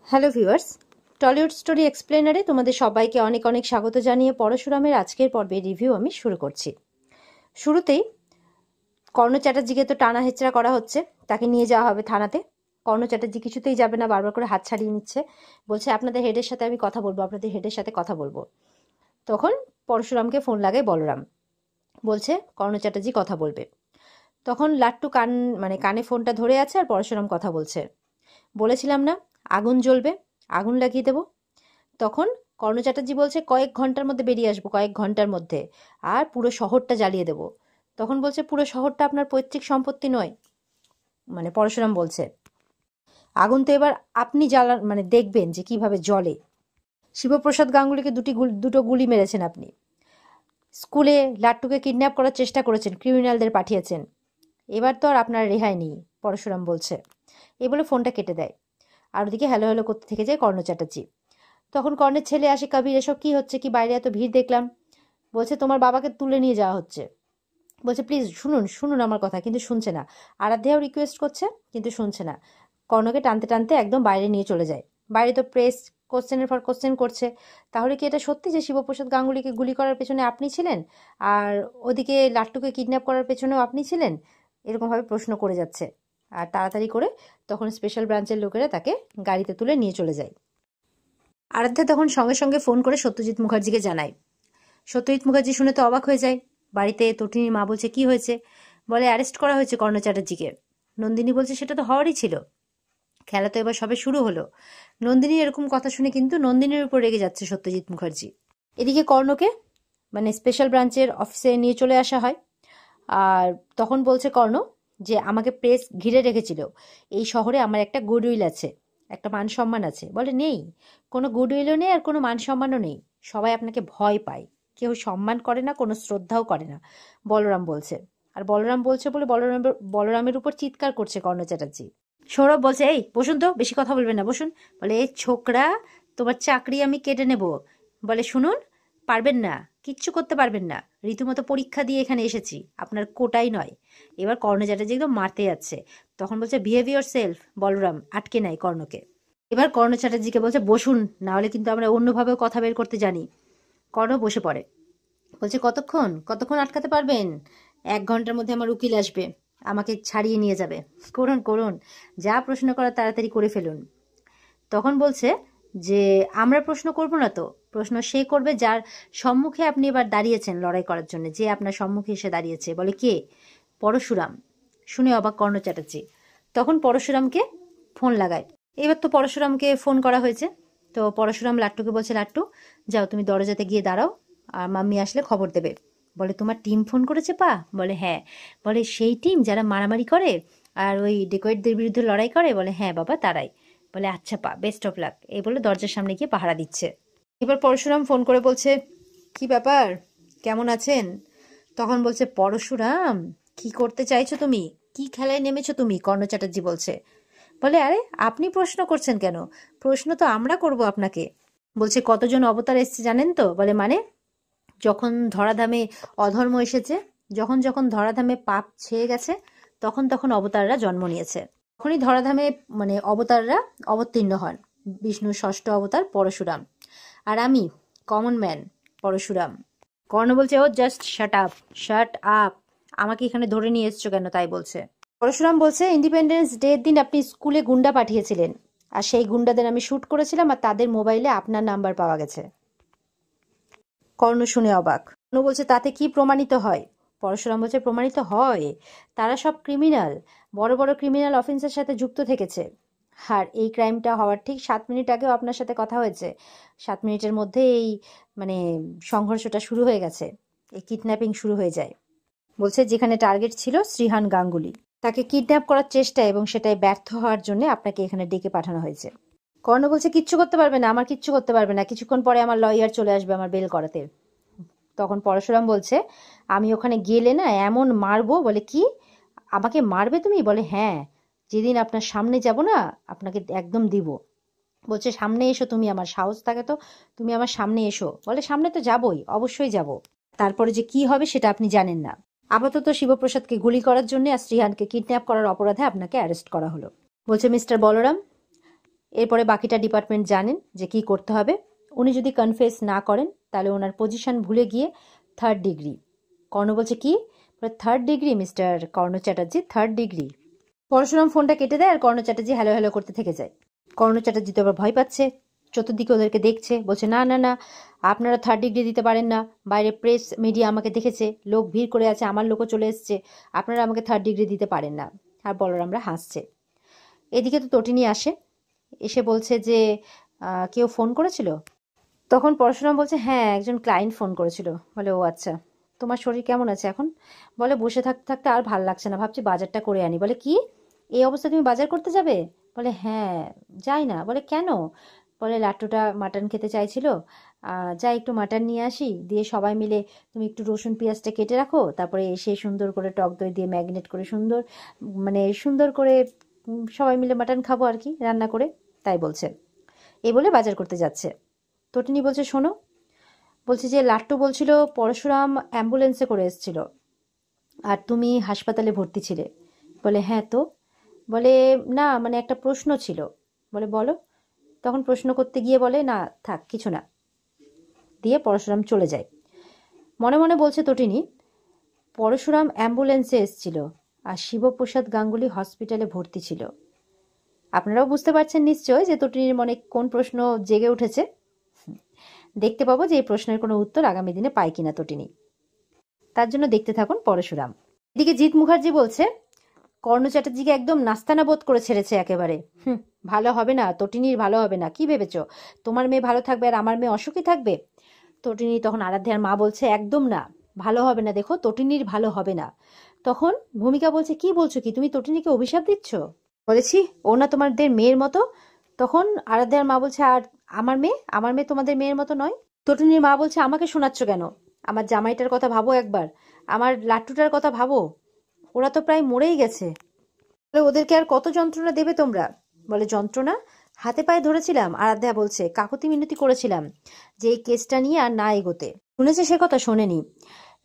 Hello viewers, Tollywood story এক্সপ্লেনারে তোমাদের সবাইকে অনেক অনেক স্বাগত জানিয়ে পরশুরামের আজকের পর্বে রিভিউ আমি শুরু করছি। শুরুতেই কর্ণ চ্যাটার্জিকে তো টানা হেচড়া করা হচ্ছে, তাকে নিয়ে যাওয়া হবে থানাতে। কর্ণ চ্যাটার্জি কিছুতেই যাবে না, বারবার করে হাত ছাড়িয়ে নিচ্ছে, বলছে আপনাদের হেডের সাথে আমি কথা বলবো, আপনাদের হেডের সাথে কথা বলবো। তখন পরশুরামকে ফোন লাগায় বলরাম, বলছে কর্ণ চ্যাটার্জি কথা বলবে। তখন লাট্টু কানে ফোনটা ধরে আছে আর পরশুরাম কথা বলছে। বলেছিলাম না আগুন জ্বলবে, আগুন লাগিয়ে দেবো। তখন কর্ণ চ্যাটার্জি বলছে কয়েক ঘন্টার মধ্যে বেরিয়ে আসবো, কয়েক ঘন্টার মধ্যে, আর পুরো শহরটা জ্বালিয়ে দেবো। তখন বলছে পুরো শহরটা আপনার পৈতৃক সম্পত্তি নয়, পরশুরাম বলছে আগুন তো এবার আপনি দেখবেন যে কিভাবে জ্বলে। শিবপ্রসাদ গাঙ্গুলিকে দুটো গুলি মেরেছেন আপনি, স্কুলে লাট্টুকে কিডন্যাপ করার চেষ্টা করেছেন, ক্রিমিনালদের পাঠিয়েছেন, এবার তো আর আপনার রেহাই নেই, পরশুরাম বলছে। এই বলে ফোনটা কেটে দেয়। আর ওদিকে হ্যালো হ্যালো করতে থেকে যায় কর্ণ চ্যাটার্জি। তখন কর্ণের ছেলে আসে, কবির এসব কি হচ্ছে, কি বাইরে এত ভিড় দেখলাম। বলছে তোমার বাবাকে তুলে নিয়ে যাওয়া হচ্ছে। বলছে প্লিজ শুনুন শুনুন আমার কথা, কিন্তু শুনছে না। আরাধ্যাও রিকোয়েস্ট করছে কিন্তু শুনছে না। কর্ণকে টানতে টানতে একদম বাইরে নিয়ে চলে যায়। বাইরে তো প্রেস কোশ্চেনের পর কোশ্চেন করছে, তাহলে কি এটা সত্যি যে শিবপ্রসাদ গাঙ্গুলিকে গুলি করার পেছনে আপনি ছিলেন, আর ওদিকে লাট্টুকে কিডন্যাপ করার পেছনেও আপনি ছিলেন? এরকমভাবে প্রশ্ন করে যাচ্ছে। আর তাড়াতাড়ি করে তখন স্পেশাল ব্রাঞ্চের লোকেরা তাকে গাড়িতে তুলে নিয়ে চলে যায়। আরাধ্যা তখন সঙ্গে সঙ্গে ফোন করে সত্যজিৎ মুখার্জিকে জানায়। সত্যজিৎ মুখার্জি শুনে তো অবাক হয়ে যায়। বাড়িতে তটিনীর মা বলছে কি হয়েছে, বলে অ্যারেস্ট করা হয়েছে কর্ণ চ্যাটার্জিকে। নন্দিনী বলছে সেটা তো হওয়ারই ছিল, খেলা তো এবার সবে শুরু হলো। নন্দিনীর এরকম কথা শুনে কিন্তু নন্দিনীর উপর রেগে যাচ্ছে সত্যজিৎ মুখার্জি। এদিকে কর্ণকে স্পেশাল ব্রাঞ্চের অফিসে নিয়ে চলে আসা হয়। আর তখন বলছে কর্ণ যে আমাকে প্রেস ঘিরে রেখেছিল, এই শহরে আমার একটা গুডউইল আছে, একটা মান সম্মান আছে। বলে নেই, কোনো গুডউইলও নেই আর কোনো মান সম্মানও নেই, সবাই আপনাকে ভয় পায়, কেউ সম্মান করে না, কোনো শ্রদ্ধাও করে না, বলরাম বলছে। আর বলরাম বলছে বলে বলরামের উপর চিৎকার করছে কর্ণ চ্যাটার্জি। সৌরভ বলছে এই বসুন তো, বেশি কথা বলবেন না, বসুন। বলে এই ছোকরা, তোমার চাকরি আমি কেটে নেব। বলে শুনুন, পারবেন না, কিচ্ছু করতে পারবেন না, রীতিমতো পরীক্ষা দিয়ে এখানে এসেছি, আপনার কোটাই নয়। এবার কর্ণ চ্যাটার্জি একদম মারতে যাচ্ছে। তখন বলছে বিহেভ ইয়োর সেলফ, বলরাম আটকে নেয় কর্ণকে। এবার কর্ণ চ্যাটার্জিকে বলছে বসুন, না হলে কিন্তু আমরা অন্যভাবেও কথা বের করতে জানি। কর্ণ বসে পড়ে। বলছে কতক্ষণ কতক্ষণ আটকাতে পারবেন? 1 ঘন্টার মধ্যে আমার উকিল আসবে, আমাকে ছাড়িয়ে নিয়ে যাবে। করুন করুন, যা প্রশ্ন করার তাড়াতাড়ি করে ফেলুন। তখন বলছে যে আমরা প্রশ্ন করব না তো, প্রশ্ন সে করবে যার সম্মুখে আপনি এবার দাঁড়িয়েছেন লড়াই করার জন্য, যে আপনার সম্মুখে এসে দাঁড়িয়েছে। বলে কে? পরশুরাম। শুনে অবাক কর্ণ চ্যাটার্জি। তখন পরশুরামকে ফোন লাগায়। এবার তো পরশুরামকে ফোন করা হয়েছে। তো পরশুরাম লাট্টুকে বলছে লাট্টু যাও তুমি দরজাতে গিয়ে দাঁড়াও, আর মাম্মি আসলে খবর দেবে। বলে তোমার টিম ফোন করেছে পা? বলে হ্যাঁ। বলে সেই টিম যারা মারামারি করে আর ওই ডেকয়েটদের বিরুদ্ধে লড়াই করে? বলে হ্যাঁ বাবা তারাই। বলে আচ্ছা পা, বেস্ট অফ লাক, এই বলে দরজার সামনে গিয়ে পাহারা দিচ্ছে। এবার পরশুরাম ফোন করে বলছে কি ব্যাপার, কেমন আছেন? তখন বলছে পরশুরাম কি করতে চাইছো তুমি, কি খেলায় নেমেছো তুমি? কর্ণ চ্যাটার্জি বলছে। বলে আরে আপনি প্রশ্ন করছেন কেন, প্রশ্ন তো আমরা করব আপনাকে। বলছে কতজন অবতার এসছে জানেন তো? বলে যখন ধরাধামে অধর্ম এসেছে, যখন যখন ধরাধামে পাপ ছেয়ে গেছে, তখন তখন অবতাররা জন্ম নিয়েছে, তখনই ধরাধামে অবতাররা অবতীর্ণ হন। বিষ্ণুর ষষ্ঠ অবতার পরশুরাম, আর আমি কমন ম্যান পরশুরাম। কর্ণ বলছে ও just shut up, shut up, আমাকে এখানে ধরে নিয়ে এসছো কেন তাই বলছে। পরশুরাম বলছে ইন্ডিপেন্ডেন্স ডের দিন আপনি স্কুলে গুন্ডা পাঠিয়েছিলেন, আর সেই গুন্ডাদের আমি শুট করেছিলাম, আর তাদের মোবাইলে আপনার নাম্বার পাওয়া গেছে। কর্ণ শুনে অবাক। কর্ণ বলছে তাতে কি প্রমাণিত হয়? পরশুরাম বলছে প্রমাণিত হয়, তারা সব ক্রিমিনাল, বড় বড় ক্রিমিনাল অফেন্সের সাথে যুক্ত থেকেছে। আর এই ক্রাইমটা হওয়ার ঠিক 7 মিনিট আগেও আপনার সাথে কথা হয়েছে, 7 মিনিটের মধ্যে এই মানে সংঘর্ষটা শুরু হয়ে গেছে, এই কিডন্যাপিং শুরু হয়ে যায়। বলছে যেখানে টার্গেট ছিল শ্রীহান গাঙ্গুলি, তাকে কিডন্যাপ করার চেষ্টা এবং সেটাই ব্যর্থ হওয়ার জন্য আপনাকে এখানে ডেকে পাঠানো হয়েছে। কর্ণ বলছে কিচ্ছু করতে পারবে না, আমার কিচ্ছু করতে পারবে না, কিছুক্ষণ পরে আমার লয়ার চলে আসবে আমার বেল করাতে। তখন পরশুরাম বলছে আমি ওখানে গেলে না এমন মারবো। বলে কি, আমাকে মারবে তুমি? বলে হ্যাঁ, যেদিন আপনার সামনে যাব না আপনাকে একদম দিব। বলছে সামনে এসো তুমি, আমার সাহস থাকে তো তুমি আমার সামনে এসো। বলে সামনে তো যাবই, অবশ্যই যাব, তারপরে যে কি হবে সেটা আপনি জানেন না। আপাতত শিবপ্রসাদকে গুলি করার জন্য আর শ্রীহানকে কিডন্যাপ করার অপরাধে আপনাকে অ্যারেস্ট করা হলো। বলছে মিস্টার বলরাম, এরপরে বাকিটা ডিপার্টমেন্ট জানেন যে কি করতে হবে। উনি যদি কনফেস না করেন তাহলে ওনার পজিশন ভুলে গিয়ে 3rd ডিগ্রি। কর্ণ বলছে কি? 3rd ডিগ্রি মিস্টার কর্ণ চ্যাটার্জি, 3rd ডিগ্রি। পরশুরাম ফোনটা কেটে দেয় আর কর্ণ চ্যাটার্জি হ্যালো হ্যালো করতে থেকে যায়। কর্ণ চ্যাটার্জি তো আবার ভয় পাচ্ছে, চতুর্দিকে ওদেরকে দেখছে, বলছে না না না, আপনারা 3rd ডিগ্রি দিতে পারেন না, বাইরে প্রেস মিডিয়া আমাকে দেখেছে, লোক ভিড় করে আছে, আমার লোকও চলে এসছে, আপনারা আমাকে 3rd ডিগ্রি দিতে পারেন না। আর বলরামরা হাসছে। এদিকে তো তটিনী আসে, এসে বলছে যে কেউ ফোন করেছিল। তখন পরশুরাম বলছে হ্যাঁ, একজন ক্লায়েন্ট ফোন করেছিল। বলে ও আচ্ছা, তোমার শরীর কেমন আছে এখন? বলে বসে থাকতে থাকতে আর ভাল লাগছে না, ভাবছি বাজারটা করে আনি। বলে কি, এই অবস্থা তুমি বাজার করতে যাবে? বলে হ্যাঁ যাই না। বলে কেন? বলে লাট্টুটা মাটন খেতে চাইছিল, যাই একটু মাটন নিয়ে আসি, দিয়ে সবাই মিলে তুমি একটু রসুন পেঁয়াজটা কেটে রাখো, তারপরে এসে সুন্দর করে টক দই দিয়ে ম্যাগনেট করে সুন্দর, মানে সুন্দর করে সবাই মিলে মাটন খাবো আর কি, রান্না করে। তাই বলছে। এই বলে বাজার করতে যাচ্ছে। তটিনী বলছে শোনো, বলছে যে লাট্টু বলছিল পরশুরাম অ্যাম্বুলেন্সে করে এসেছিল আর তুমি হাসপাতালে ভর্তি ছিলে। বলে হ্যাঁ তো। বলে না মানে একটা প্রশ্ন ছিল। বলে বলো। তখন প্রশ্ন করতে গিয়ে বলে না থাক কিছু না, দিয়ে পরশুরাম চলে যায়। মনে মনে বলছে তটিনী, পরশুরাম অ্যাম্বুলেন্সে এসেছিল আর শিবপ্রসাদ গাঙ্গুলি হসপিটালে ভর্তি ছিল। আপনারাও বুঝতে পারছেন নিশ্চয় যে তটিনীর মনে কোন প্রশ্ন জেগে উঠেছে। দেখতে পাবো যে এই প্রশ্নের কোনো উত্তর আগামী দিনে পায় কিনা তটিনী। তার জন্য দেখতে থাকুন পরশুরাম। এদিকে জিৎ মুখার্জি বলছে কর্ণ চ্যাটার্জিকে একদম নাস্তানা বোধ করে ছেড়েছে একেবারে। ভালো হবে না, তটিনীর ভালো হবে না। কি ভেবেছো তোমার মেয়ে ভালো থাকবে আর আমার মেয়ে অসুখী থাকবে? তটিনী তখন আরাধ্যার মা বলছে একদম না, ভালো হবে না, দেখো তটিনীর ভালো হবে না। তখন ভূমিকা বলছে কি বলছো কি, তুমি তটিনীকে অভিশাপ দিচ্ছ? বলেছি ও না তোমাদের মেয়ের মতো। তখন আরাধ্যার মা বলছে আর আমার মেয়ে তোমাদের মেয়ের মতো নয়। তটিনীর মা বলছে আমাকে শোনাচ্ছ কেন? আমার জামাইটার কথা ভাবো একবার, আমার লাট্টুটার কথা ভাবো, ওরা তো প্রায় মরেই গেছে। ওদেরকে আর কত যন্ত্রণা দেবে তোমরা? বলে যন্ত্রণা, হাতে পায়ে ধরেছিলাম। আরাধ্যা বলছে কাকুতি মিনতি করেছিলাম যে এই কেসটা নিয়ে আর না এগোতে। শুনেছে সে কথা? শোনেনি।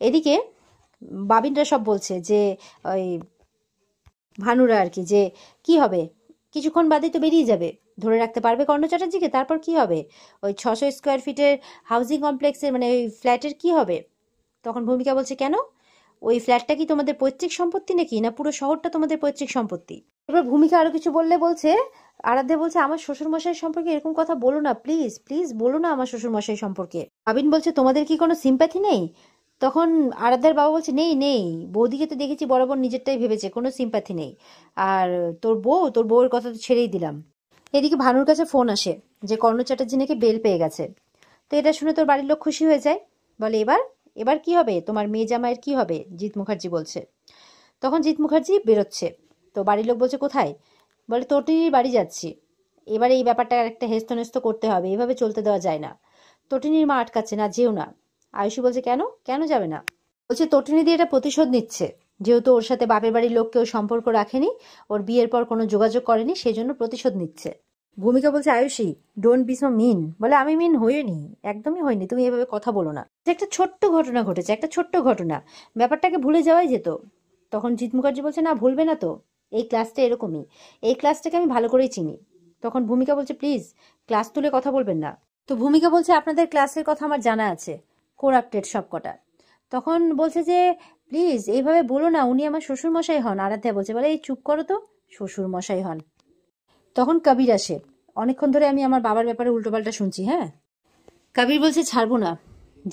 এদিকে বাবিনরা সব বলছে যে ওই ভানুরা আর কি, যে কি হবে, কিছুক্ষণ বাদেই তো বেরিয়ে যাবে, ধরে রাখতে পারবে কর্ণ চ্যাটার্জিকে, তারপর কি হবে? ওই 600 স্কোয়ার ফিটের হাউজিং কমপ্লেক্সের মানে ওই ফ্ল্যাটের কি হবে? তখন ভূমিকা বলছে কেন, ওই ফ্ল্যাটটা কি তোমাদের পৈতৃক সম্পত্তি নাকি, না পুরো শহরটা তোমাদের পৈতৃক সম্পত্তি? এবার ভূমিকা আরো কিছু বললে বলছে, আরাধ্যা বলছে আমার শ্বশুর মশাই সম্পর্কে এরকম কথা বলো না প্লিজ, প্লিজ বলো না আমার শ্বশুর মশাই সম্পর্কে। আবিন বলছে তোমাদের কি কোনো সিম্প্যাথি নেই? তখন আরাধ্যার বাবা বলছে নেই নেই, বৌদিকে তো দেখেছি বরাবর নিজেরটাই ভেবেছে, কোনো সিম্প্যাথি নেই। আর তোর বউয়ের কথা তো ছেড়েই দিলাম। এদিকে ভানুর কাছে ফোন আসে যে কর্ণ চ্যাটার্জি নাকি বেল পেয়ে গেছে। তো এটা শুনে তোর বাড়ির লোক খুশি হয়ে যায়। বলে এবার এবার কি হবে, তোমার মেয়ে জামাইয়ের কি হবে? জিৎ মুখার্জি বলছে। তখন জিৎ মুখার্জি বেরোচ্ছে, তো বাড়ির লোক বলছে কোথায়? বলে তটিনীর বাড়ি যাচ্ছি। এবার এই ব্যাপারটা একটা হেস্তনেস্ত করতে হবে, এভাবে চলতে দেওয়া যায় না। তটিনীর মা আটকাচ্ছে না, যেও না। আয়ুষী বলছে কেন, কেন যাবে না? বলছে তটিনী দিয়ে এটা প্রতিশোধ নিচ্ছে, যেহেতু ওর সাথে বাপের বাড়ির লোক কেউ সম্পর্ক রাখেনি, ওর বিয়ের পর কোনো যোগাযোগ করেনি, সেই জন্য প্রতিশোধ নিচ্ছে। ভূমিকা বলছে আয়ুষী ডোন্ট বি সো মিন। বলে আমি মিন হইনি, একদমই হয়নি, তুমি এভাবে কথা বলো না। একটা ছোট্ট ঘটনা ঘটেছে, একটা ছোট্ট ঘটনা, ব্যাপারটাকে ভুলে যাওয়াই যেত। তখন জিৎ মুখার্জি বলছে না ভুলবে না তো, এই ক্লাসটা এরকমই, এই ক্লাসটাকে আমি ভালো করেই চিনি। তখন ভূমিকা বলছে প্লিজ ক্লাস তুলে কথা বলবেন না। তো ভূমিকা বলছে আপনাদের ক্লাসের কথা আমার জানা আছে, কোরাপ্টেড সব কটা। তখন বলছে যে প্লিজ এইভাবে বলো না, উনি আমার শ্বশুর মশাই হন। আরাধ্যা বলছে বলে এই চুপ করো তো, শ্বশুর মশাই হন। তখন কবির আসে, অনেকক্ষণ ধরে আমি আমার বাবার ব্যাপারে উল্টোপাল্টা শুনছি। হ্যাঁ, কবির বলছে ছাড়বো না,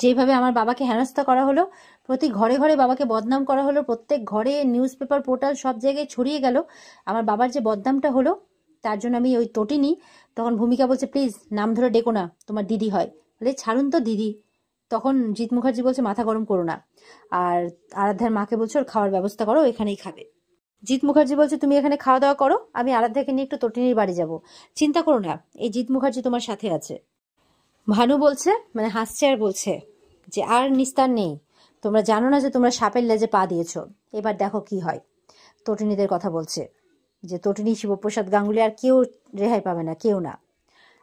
যেভাবে আমার বাবাকে হেনস্থা করা হলো, প্রতি ঘরে ঘরে বাবাকে বদনাম করা হলো, প্রত্যেক ঘরে নিউজ পেপার পোর্টাল সব জায়গায় ছড়িয়ে গেল আমার বাবার যে বদনামটা হলো, তার জন্য আমি ওই তটিনী। তখন ভূমিকা বলছে প্লিজ নাম ধরে ডেকো না, তোমার দিদি হয়। বলে ছাড়ুন তো দিদি। তখন জিৎ মুখার্জি বলছে মাথা গরম করো না, আর আরাধ্যার মাকে বলছে ওর খাওয়ার ব্যবস্থা করো, এখানেই খাবে। জিৎ মুখার্জি বলছে তুমি এখানে খাওয়া দাওয়া করো, আমি আরাধ্যাকে নিয়ে একটু তটিনীর বাড়ি যাব, চিন্তা করো না, এই জিৎ মুখার্জি তোমার সাথে আছে। ভানু বলছে মানে হাসছে আর বলছে যে আর নিস্তার নেই, তোমরা জানো না যে তোমরা সাপের লেজে পা দিয়েছো, এবার দেখো কি হয়। তটিনীদের কথা বলছে যে তটিনী, শিবপ্রসাদ গাঙ্গুলি আর কেউ রেহাই পাবে না, কেউ না।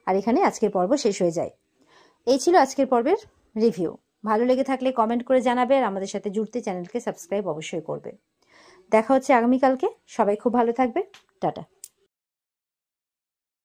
আর এখানে আজকের পর্ব শেষ হয়ে যায়। এই ছিল আজকের পর্বের রিভিউ। ভালো লেগে থাকলে কমেন্ট করে জানাবে, আর আমাদের সাথে জুড়তে চ্যানেলকে সাবস্ক্রাইব অবশ্যই করবে। দেখা হচ্ছে আগামীকালকে। সবাই খুব ভালো থাকবে। টাটা।